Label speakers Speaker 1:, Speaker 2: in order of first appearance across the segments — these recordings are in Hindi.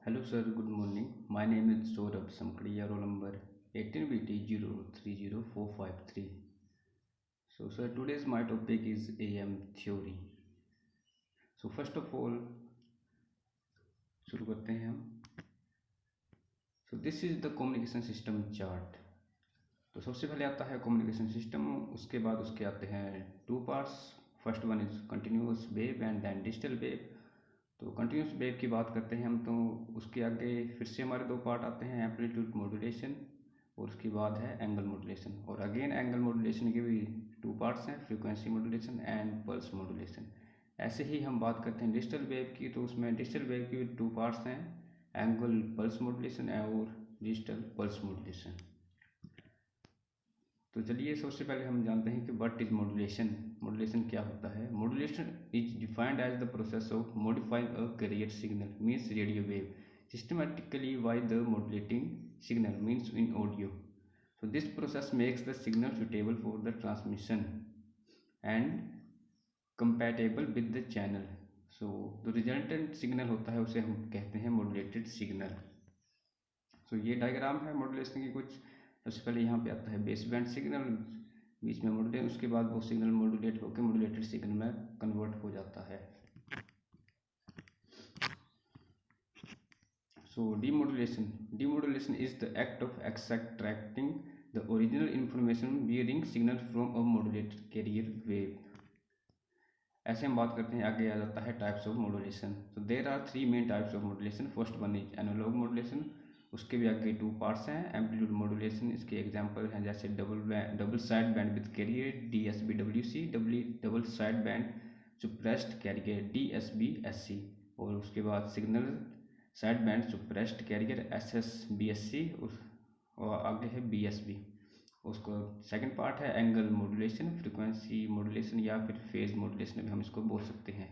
Speaker 1: Hello sir, good morning. My name is Saurabh Samkadiya, roll number 18BT030453. So sir, today's my topic is AM theory. So first of all, शुरू करते हैं हम. So this is the communication system chart. तो सबसे पहले आता है कम्युनिकेशन सिस्टम, उसके बाद उसके आते हैं two parts. First one is continuous wave and then digital wave. तो कंटिन्यूस वेव की बात करते हैं हम, तो उसके आगे फिर से हमारे दो पार्ट आते हैं, एम्पलीट्यूड मॉड्यूलेशन और उसके बाद है एंगल मॉड्यूलेशन. और अगेन एंगल मॉड्यूलेशन के भी टू पार्ट्स हैं, frequency modulation and pulse modulation. ऐसे ही हम बात करते हैं डिजिटल वेव की, तो उसमें डिजिटल वेव की टू पार्ट्स हैं, एंगल पल्स मॉड्यूलेशन और डिजिटल पल्स मॉड्यूलेशन. तो चलिए सबसे पहले हम जानते हैं कि व्हाट इज मॉड्यूलेशन. मॉड्यूलेशन क्या होता है? Modulation is defined as the process of modifying a carrier signal means radio wave systematically by the modulating signal means in audio. So this process makes the signal suitable for the transmission and compatible with the channel. So the resultant signal होता है उसे हम कहते हैं modulated signal. So ये डायग्राम है मॉड्यूलेशन की कुछ. सबसे पहले यहाँ पे आता है बेस बैंड सिग्नल, बीच में मॉड्यूलेट, उसके बाद वो सिग्नल मॉड्यूलेट होकर मॉड्यूलेटेड सिग्नल में कन्वर्ट हो जाता है. So demodulation is the act of extracting the original information bearing signal from a modulated carrier wave. ऐसे हम बात करते हैं, आगे आ जाता है टाइप्स ऑफ मॉड्यूलेशन. तो there are three main types of modulation. First one is analog modulation, उसके भी आगे टू पार्ट्स हैं. एम्पलीट्यूड मॉड्यूलेशन, इसके एग्जांपल हैं जैसे double side band with carrier DSB-WC, double side band suppressed carrier DSB-SC. और उसके बाद signal side band suppressed carrier SSBSC, और आगे है BSB. उसको सेकंड पार्ट है एंगल मॉड्यूलेशन, फ्रीक्वेंसी मॉड्यूलेशन या फिर फेज मॉड्यूलेशन भी हम इसको बोल सकते हैं.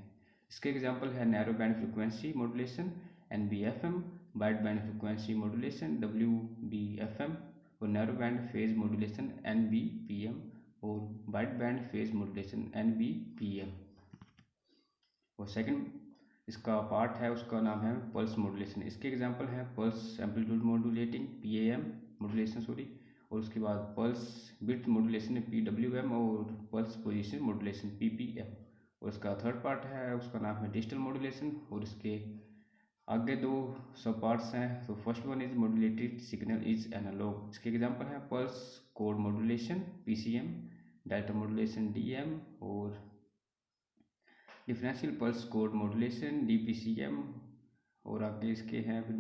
Speaker 1: इसके एग्जांपल है narrow band frequency modulation NBFM, wide band frequency modulation WBFM, और narrow band phase modulation NBPM, और wide band phase modulation NBPM. और सेकंड इसका पार्ट है, उसका नाम है पल्स मॉड्यूलेशन. इसके एग्जांपल हैं pulse amplitude modulating PAM modulation sorry, और उसके बाद पल्स बिट मॉड्यूलेशन PWM, और पल्स पोजीशन मॉड्यूलेशन PPM. और इसका थर्ड पार्ट है, उसका नाम है डिजिटल मॉड्यूलेशन, और इसके आगे दो सब पार्ट्स हैं. तो first one is modulated signal is analogue. इसके एग्जांपल हैं pulse code modulation PCM, data modulation DM, और differential pulse code modulation DPCM. और आगे इसके हैं फिर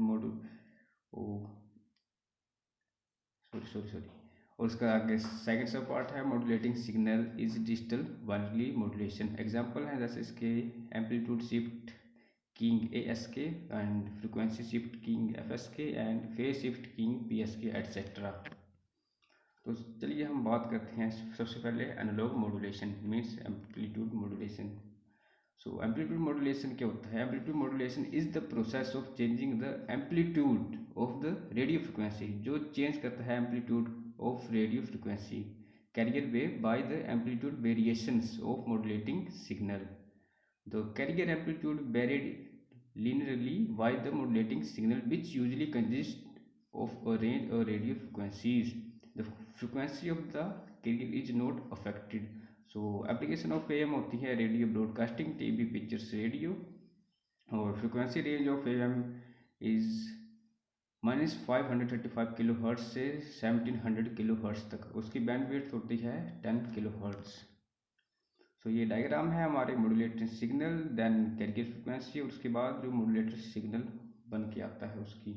Speaker 1: सॉरी. और उसका आगे सेकंड सब पार्ट है modulating signal is digital binary modulation. Example हैं जैसे इसके amplitude shift keying ASK and frequency shift keying FSK and phase shift keying PSK etcetera. तो चलिए हम बात करते हैं सबसे पहले analog modulation means amplitude modulation. So amplitude modulation क्या होता है? Amplitude modulation is the process of changing the amplitude of the radio frequency, जो चेंज करता है amplitude of radio frequency carrier wave by the amplitude variations of modulating signal. The carrier amplitude varied linearly by the modulating signal which usually consists of a range of radio frequencies. The frequency of the carrier is not affected. So application of AM होती है radio broadcasting, TV pictures radio. और frequency range of AM is -535 kilo hertz से 1700 किलो हर्ट्ज तक. उसकी बैंडविड्थ होती है 10 किलो हर्ट्ज. तो ये डायग्राम है हमारे modulated signal then carrier frequency, और उसके बाद जो मॉड्यूलेटेड सिग्नल बन के आता है उसकी.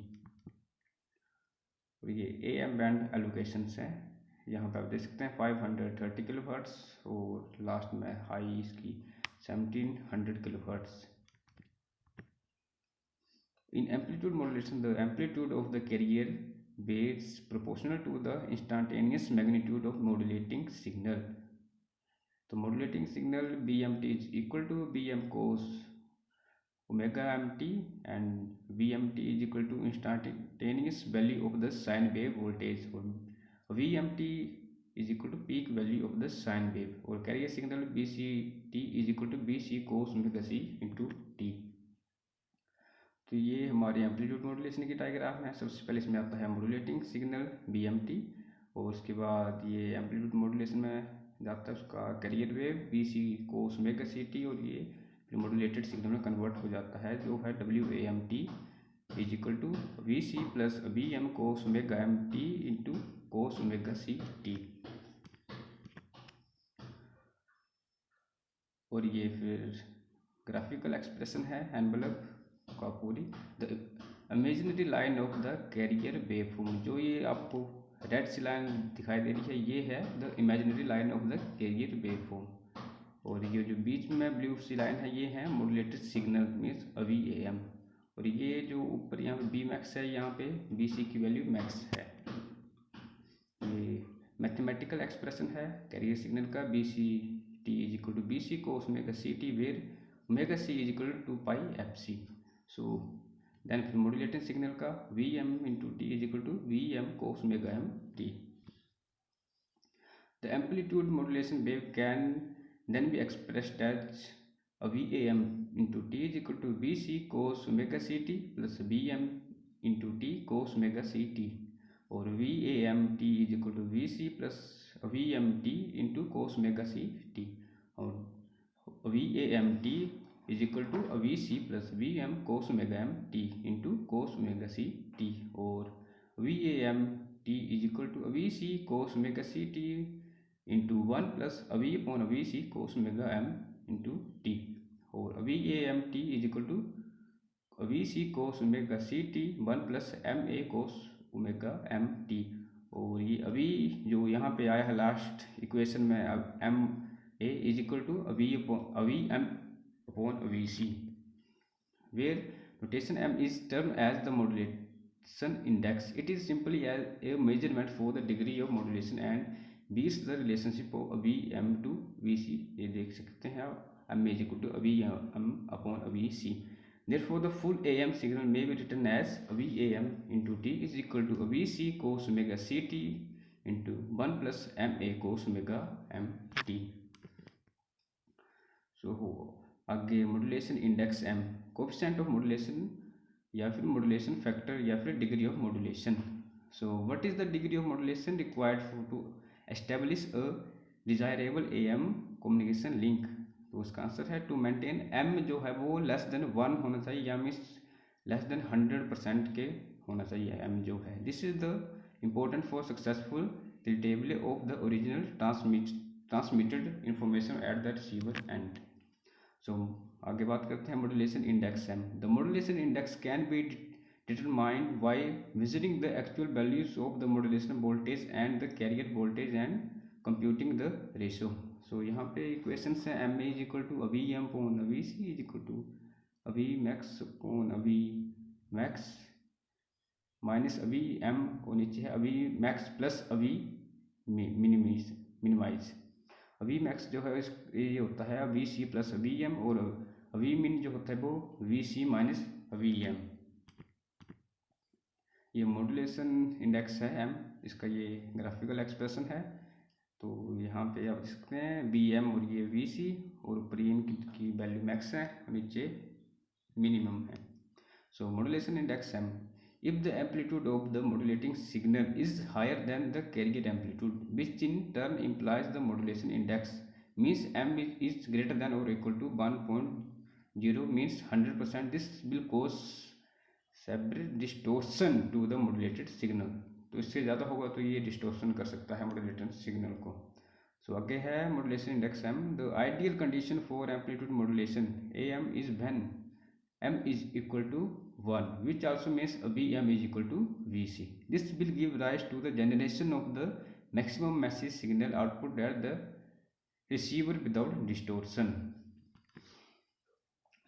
Speaker 1: और ये AM बैंड एलोकेशंस हैं, यहाँ पे आप देख सकते हैं 530 किलो हर्ट्ज, और लास्ट में हाई इसकी 1700 kilo hertz. In amplitude modulation the amplitude of the carrier waves proportional to the instantaneous magnitude of modulating signal. तो modulating signal BMT is equal to BM cos omega MT and VMT is equal to instantaneous value of the sine wave voltage, और VMT is equal to peak value of the sine wave. और carrier signal BCT is equal to BC cos omega C into T. तो ये हमारे एम्पलीट्यूड मॉड्यूलेशन की डायग्राम है। सबसे पहले इसमें आता है मॉड्यूलेटिंग सिग्नल BMT, और उसके बाद ये एम्पलीट्यूड मॉड्यूलेशन में जाता है उसका carrier wave BC cos omega CT, और ये फिर मॉड्यूलेटेड सिग्नल में कन्वर्ट हो जाता है जो है WAMT is equal to VC plus BM cos omega MT into cos omega CT। और ये फिर ग्राफिकल एक्सप्रेशन है एनवलप का पूरी। The imaginary line of the carrier waveform, जो ये आपको रेड सी लाइन दिखाई दे रही है ये है the imaginary line of the carrier waveform, और ये जो बीच में ब्लू सी लाइन है ये है मॉड्यूलेटेड सिग्नल मीन्स VAM, और ये जो ऊपर यहाँ पे Bmax है यहाँ पे BC की वैल्यू मैक्स है। ये मैथमेटिकल एक्सप्रेशन है कैरियर सिग्नल का BCT is equal to BC cos omega CT where omega C is equal to 2πfc। So then फिर मॉड्यूलेटिंग सिग्नल का VM into T is equal to VM cos omega MT। The amplitude modulation wave can then be expressed as VAM into T is equal to BC cos omega CT plus BM into T cos omega CT, और VAMT is equal to VC plus VMT into cos omega CT, और VAMT is equal to VC plus VM cos omega MT into cos omega CT, और VAMT is equal to VC cos omega CT into 1 plus V upon VC cos omega M into T, और VAMT is equal to VC cos omega CT 1 plus MA cos omega MT, और ये अभी जो यहाँ पे आया है लास्ट इक्वेशन में MA is equal to VM upon VC, where notation M is termed as the modulation index. It is simply as a measurement for the degree of modulation and beats the relationship of VM to VC. ये देख सकते हैं आप M is equal to VM upon VC. Therefore, the full AM signal may be written as VAM into T is equal to VC cos omega CT into 1 plus MA cos omega MT. So आगे modulation index M, coefficient of modulation या फिर मॉड्यूलेशन फैक्टर या फिर degree of modulation. So what is the degree of modulation required for to establish a desirable AM communication link? तो उसका आंसर है टू मेंटेन M जो है वो लेस देन 1 होना चाहिए या मीन्स लेस देन 100% के होना चाहिए M जो है। This is the important for successful retrieval of the original transmitted information at the receiver end. So आगे बात करते हैं modulation index M। The modulation index can be determined by measuring the actual values of the modulation voltage and the carrier voltage and computing the ratio. So यहाँ पे इक्वेशंस हैं MA is equal to VM upon VC is equal to Vmax upon Vmax minus VM को नीचे है Vmax प्लस मिनिमाइज। Vmax जो है ये होता है VC प्लस VM, और Vmin जो होता है वो VC माइनस VM। ये मॉड्यूलेशन इंडेक्स है M, इसका ये ग्राफिकल एक्सप्रेशन है। तो यहाँ पे आप देख सकते हैं VM और ये VC, और ऊपर इनकी वैल्यू मैक्स है और नीचे मिनिमम है। So modulation index M, if the amplitude of the modulating signal is higher than the carrier amplitude, which in turn implies the modulation index means M is greater than or equal to 1.0 means 100%, this will cause severe distortion to the modulated signal। तो इससे ज़्यादा होगा तो ये डिस्टोर्शन कर सकता है मॉड्यूलेटेड सिग्नल को। सो आगे है modulation index M। The ideal condition for amplitude modulation AM is when M is equal to 1, which also means VM is equal to VC. This will give rise to the generation of the maximum message signal output at the receiver without distortion.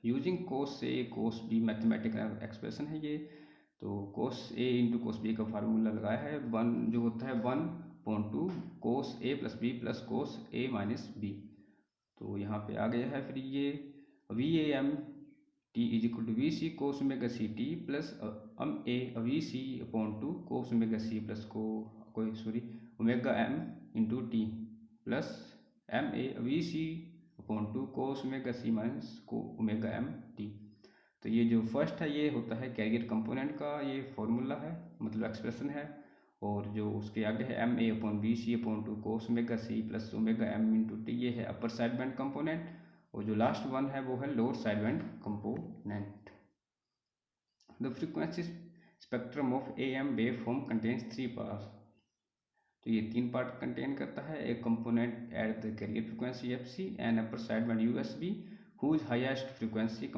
Speaker 1: Using cos A cos B mathematical expression है ये। तो cos A into cos B का फार्मूला लगाया है, 1 जो होता है 1/2 cos A plus B plus cos A minus B। तो यहाँ पे आ गया है फिर ये VAM T is equal to VC cos omega CT plus VC upon 2 cos omega C plus omega M into T plus MA VC upon 2 cos omega C minus omega M T। तो ये जो फर्स्ट है ये होता है कैरियर कंपोनेंट का ये फॉर्मूला है, मतलब एक्सप्रेशन है। और जो उसके आगे है MA/BC/2 cos omega C plus omega M into T, ये है अपर साइड बैंड कंपोनेंट। और जो लास्ट वन है वो है lower side band component. The frequency spectrum of AM wave form contains 3 part. तो ये 3 पार्ट कंटेन करता है। एक component at the carrier frequency FC and upper side band USB whose highest frequency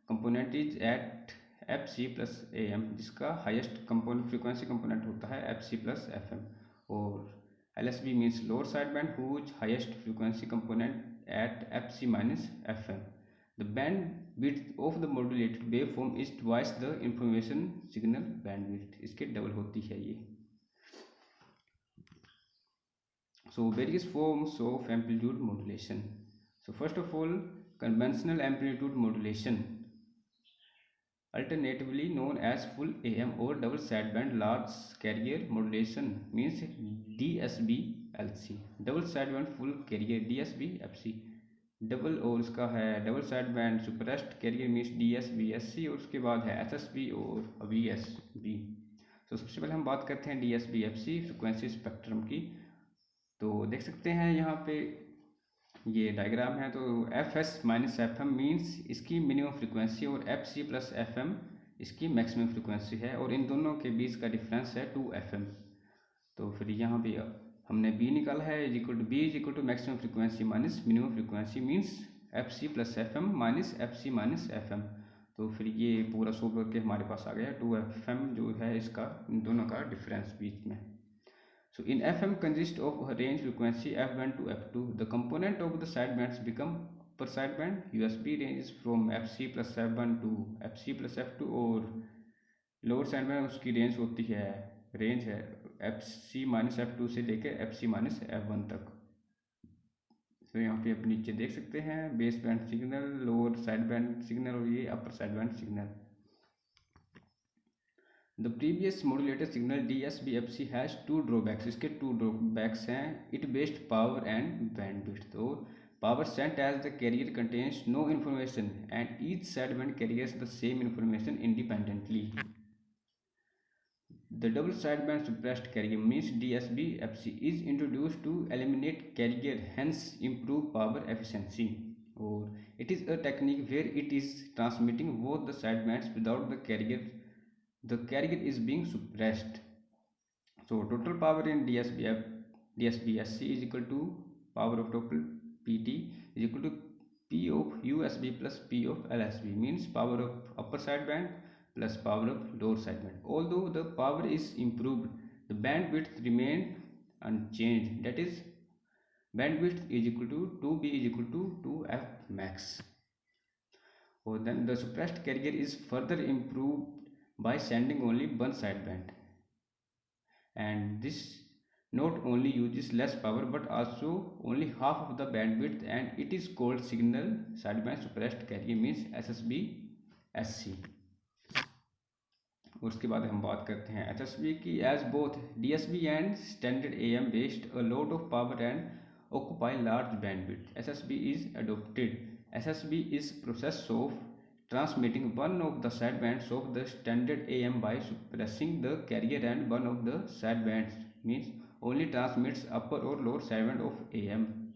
Speaker 1: component is at FC plus AM, जिसका हाईएस्ट फ्रीक्वेंसी कंपोनेंट होता है FC प्लस FM। और LSB means lower side band whose highest frequency component at FC minus FM। The bandwidth of the modulated waveform is twice the information signal bandwidth, इसके डबल होती है ये। So various forms of amplitude modulation. So first of all, conventional amplitude modulation, alternatively known as full AM or double sideband large carrier modulation, means DSB-LC, double sideband full carrier DSB-FC, double और उसका है double sideband suppressed carrier means DSB-SC, और उसके बाद है SSB और VSB। तो सबसे पहले हम बात करते हैं DSB-FC फ्रिक्वेंसी स्पेक्ट्रम की। तो देख सकते हैं यहाँ पे ये डायग्राम है। तो FS माइनस FM मीन्स इसकी मिनिमम फ्रिक्वेंसी और FC प्लस FM इसकी मैक्सिमम फ्रिक्वेंसी है, और इन दोनों के बीच का डिफरेंस है 2FM। तो फिर यहाँ पे हमने B निकाला है B is equal to maximum frequency minus minimum frequency means FC plus FM minus FC minus FM। तो फिर ये पूरा सोल्व करके हमारे पास आ गया 2FM जो है इसका इन दोनों का डिफरेंस बीच में। So in FM consists of a range frequency F1 to F2. The component of the sidebands become upper sideband. USB ranges from FC plus F1 to FC plus F2, और lower sideband उसकी रेंज होती है FC माइनस F2 से लेकर FC माइनस F1 तक। तो यहाँ पे आप नीचे देख सकते हैं base band signal, lower sideband signal और ये upper sideband signal. The previous modulated signal DSB-FC has two drawbacks. इसके two drawbacks हैं it wastes power and bandwidth। तो power sent as the carrier contains no information and each sideband carries the same information independently. The double sideband suppressed carrier means DSB-FC is introduced to eliminate carrier, hence improve power efficiency. Or it is a technique where it is transmitting both the sidebands without the carrier is being suppressed. So total power in DSB-SC is equal to power of total PT is equal to P of USB plus P of LSB, means power of upper sideband plus power of lower sideband. Although the power is improved, the bandwidth remain unchanged, that is bandwidth is equal to 2B is equal to 2F max. Or then the suppressed carrier is further improved by sending only one sideband, and this not only uses less power but also only half of the bandwidth, and it is called signal sideband suppressed carrier means SSB-SC। उसके बाद हम बात करते हैं HSB की। as both DSB and standard AM waste a lot of power and occupy large bandwidth, SSB is adopted. SSB is process of transmitting one of the sidebands of the standard AM by suppressing the carrier, and one of the sidebands means only transmits upper or lower sideband of AM,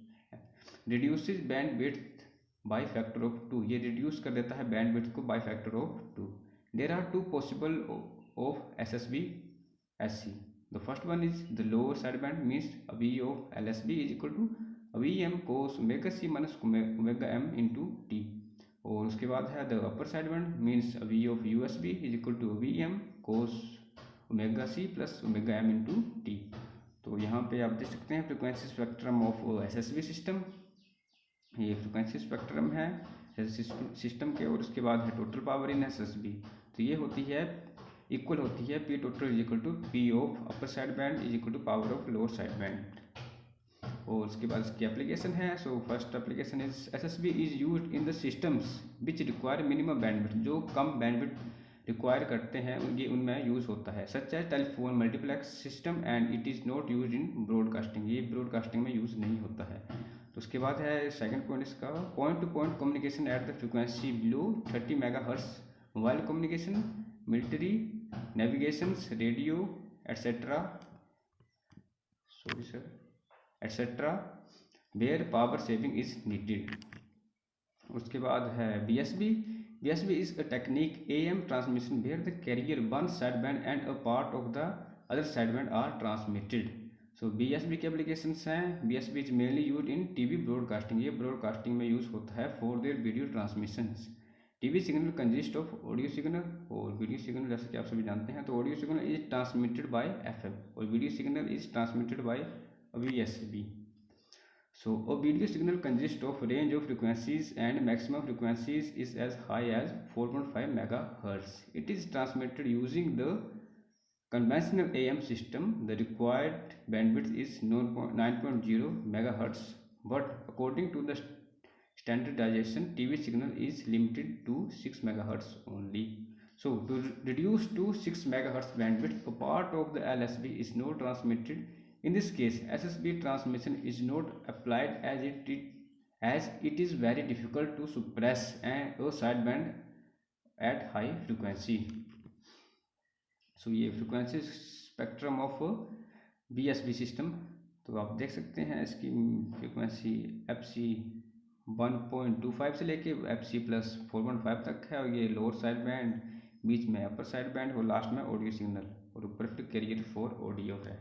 Speaker 1: reduces bandwidth by factor of 2। ये reduce कर देता है bandwidth को by factor of 2। There are two possible of SSB-SC. The first one is the lower sideband means V of LSB is equal to VM cos omega C minus omega M into T। और उसके बाद है the upper sideband means V of USB is equal to VM cos omega C plus omega M into T। तो यहाँ पे आप देख सकते हैं frequency spectrum of SSB system, ये फ्रिक्वेंसी स्पेक्ट्रम है सिस्टम के। और उसके बाद है टोटल पावर इन SSB। तो ये होती है इक्वल होती है P total is equal to P of upper sideband is equal to power of lower sideband. और उसके बाद इसकी एप्लीकेशन है। So first application is SSB is used in the systems which require minimum bandwidth, जो कम बैंडविड्थ रिक्वायर करते हैं ये उनमें यूज़ होता है, such as telephone multiplex system, and it is not used in broadcasting, ये ब्रॉडकास्टिंग में यूज़ नहीं होता है। उसके बाद है सेकंड पॉइंट इसका, point to point communication at the frequency below 30 megahertz, mobile communication, military, navigations, radio etcetera, etcetera, where power saving is needed. उसके बाद है BSB। BSB is a technique AM transmission where the carrier one sideband and a part of the other sideband are transmitted. So BSB के applications हैं। BSB is mainly used in TV broadcasting। ये broadcasting में यूज़ होता है for their video transmissions। TV signal consist of audio signal और video signal, जैसे कि आप सभी जानते हैं। तो audio signal is transmitted by FM और video signal is transmitted by VSB। So a video signal consists of range of frequencies and maximum frequencies is as high as 4.5 megahertz. It is transmitted using the conventional AM system. The required bandwidth is 9.0 megahertz, but according to the standardization, TV signal is limited to 6 megahertz only. So to reduce to 6 megahertz bandwidth, a part of the LSB is not transmitted. In this case, SSB transmission is not applied as it is very difficult to suppress a sideband at high frequency. So ये frequency spectrum of BSB system। तो आप देख सकते हैं इसकी frequency FC 1.25 से लेके FC plus 4.5 तक है, और ये लोअर साइड बैंड, बीच में अपर साइड बैंड और लास्ट में ऑडियो सिग्नल, और ऊपर फिर कैरियर फॉर ऑडियो है।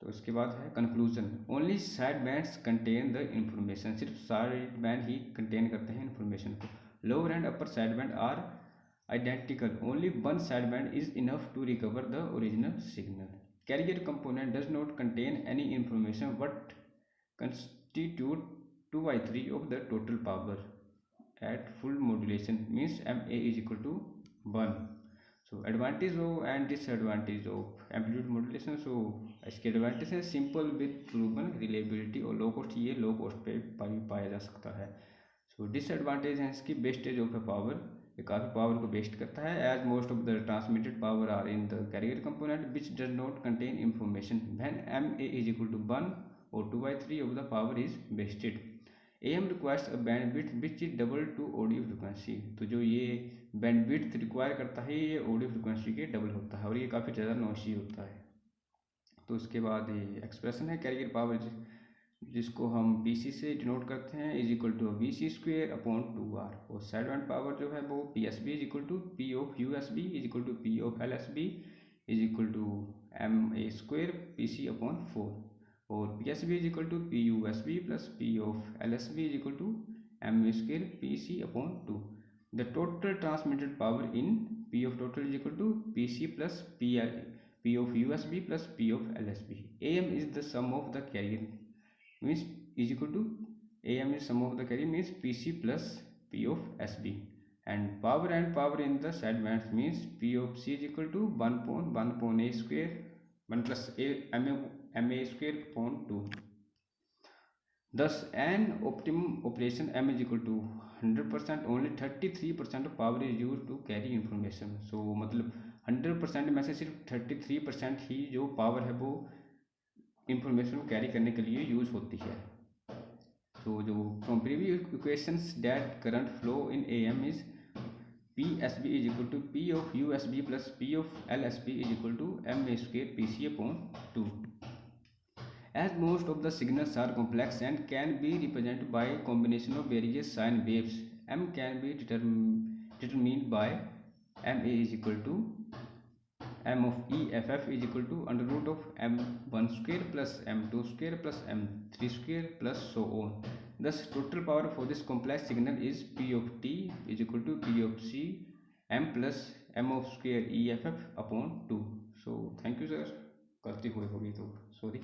Speaker 1: तो उसके बाद है conclusion. Only side bands contain the information. सिर्फ साइड बैंड ही कंटेन करते हैं इंफॉर्मेशन को। Lower and upper side band are identical. Only one side band is enough to recover the original signal. Carrier component does not contain any information but constitute 2/3 of the total power at full modulation, means MA is equal to 1। So advantage of and disadvantage of amplitude modulation। So इसके एडवांटेज है सिंपल विथ प्रूवन रिलेबिलिटी, और लो कॉस्ट, ये लो कॉस्ट पे पाया जा सकता है। सो डिसएडवांटेज है इसकी वेस्टेज ऑफ ए पावर, ये काफ़ी पावर को वेस्ट करता है। As most of the transmitted power are in the carrier component which does not contain information, when MA is equal to 1 or 2/3 of the power is wasted। AM requires a bandwidth which is double to audio frequency। तो जो ये बैंडविड्थ रिक्वायर करता है ये ऑडियो फ्रिक्वेंसी के डबल होता है, और ये काफ़ी ज़्यादा नॉइसी होता है। तो उसके बाद ये एक्सप्रेशन है कैरियर पावर, जिसको हम PC से डिनोट करते हैं, इज इक्वल टू VC²/2R। और साइड बैंड पावर जो है वो PSB is equal to P of USB is equal to P of LSB is equal to MA² PC/4। और PSB is equal to PUSB plus P of LSB is equal to MA² PC/2। The total transmitted power in P of total is equal to PC plus P of USB plus P of LSB। AM is the sum of the carrier, means is equal to AM is sum of the carrier means PC plus P of SB, and power in the side bands means P of C is equal to 1/1/A² 1 plus MA²/2। Thus an optimum operation M is equal to 100%, only 33% of power is used to carry information। So मतलब 100% में से सिर्फ 33% ही जो पावर है वो इंफॉर्मेशन को कैरी करने के लिए यूज़ होती है। So जो from previous equations that current flow in AM is PSB is equal to P of USB plus P of LSB is equal to MA² PC/2। As most of the signals are complex and can be represented by a combination of various sine waves, M can be determined by MA is equal to M of EFF is equal to under root of M1² plus M2² plus M3² plus so on। Thus total power for this complex signal is P of T is equal to P of C M plus M of square EFF/2। So thank you sir, गलती हुई होगी तो सॉरी।